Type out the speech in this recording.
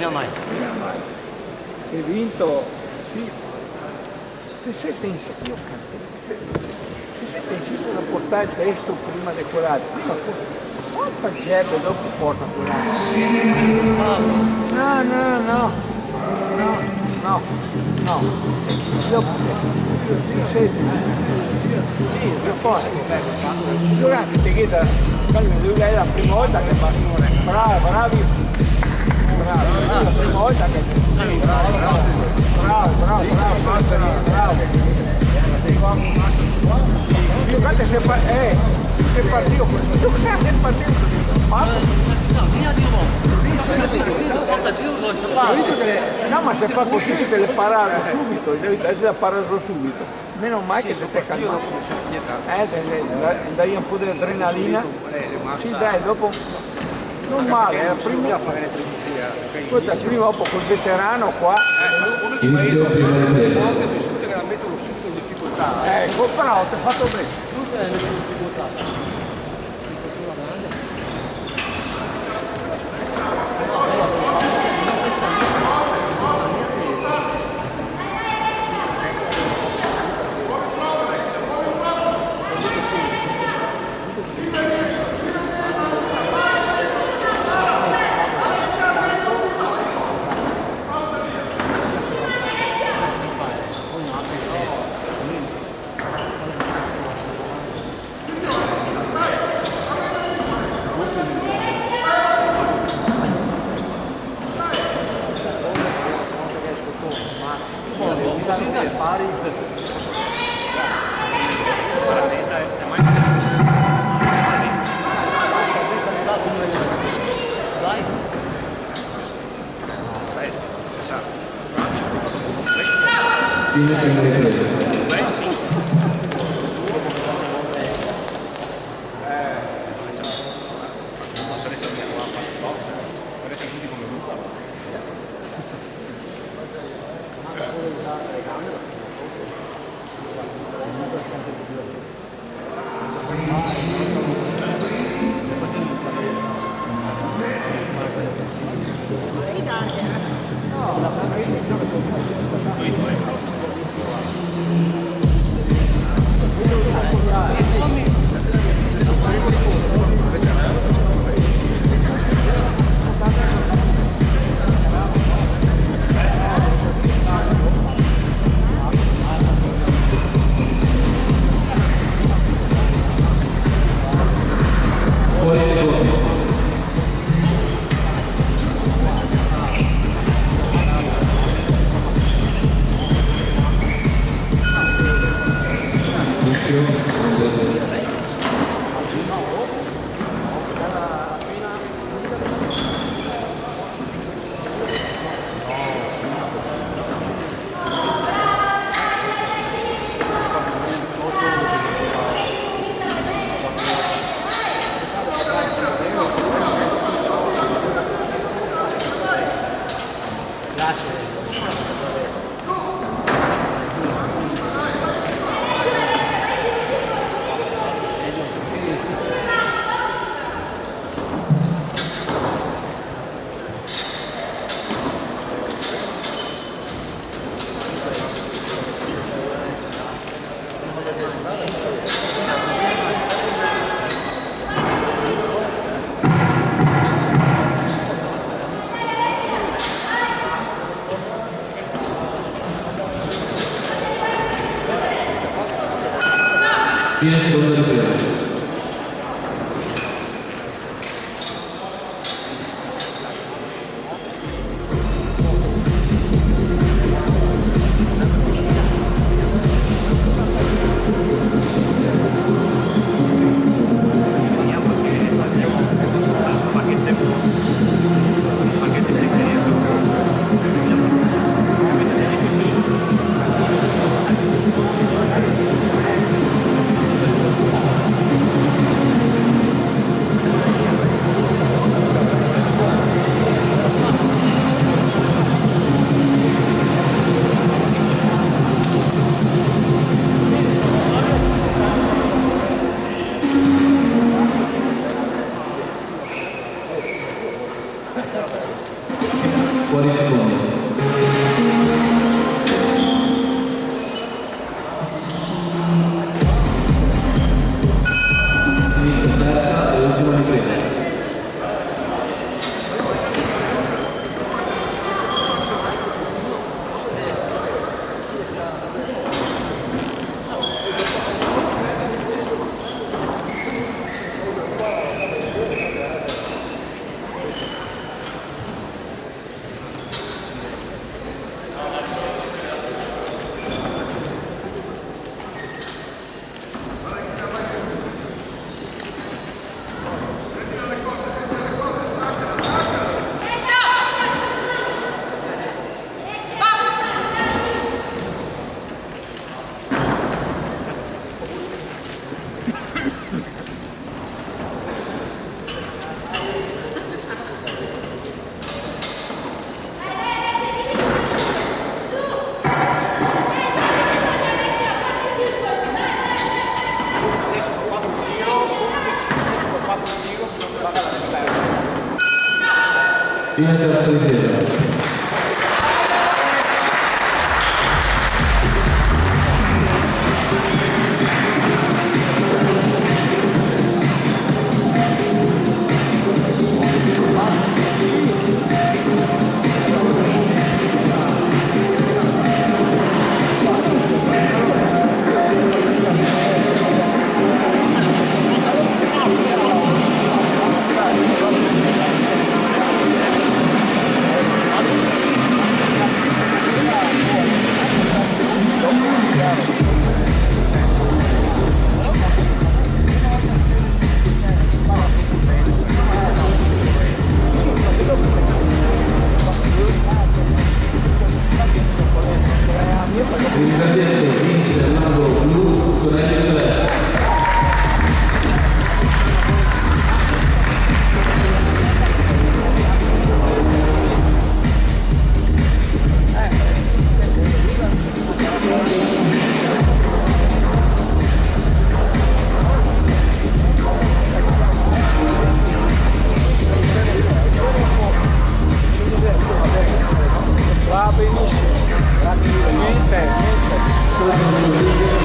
Mia mai. Hai vinto, sì. Che sei pensi che io canto? Che sei pensi a portare il testo prima decorato? Prima porta il jab e dopo porta quell'altro. No, no, no. No, no, no. Dopo che sei. Sì, per forza. Durante ti chiede, è la prima volta che fa. Bravo, bravi. Bravo, la prima volta che bravo. Giocate se partito questo. Giocate il partito. No, ma se fa così ti deve parare subito, devi pararlo subito. Meno male che se te calma. Dai un po' di adrenalina. Sì, dai, dopo. Non male, è la prima. Guarda, prima dopo col veterano qua. Inizio prima di tempo. Ecco, però ti ho fatto bene. Fine prima ripresa. Fine seconda ripresa. Fine terza ripresa.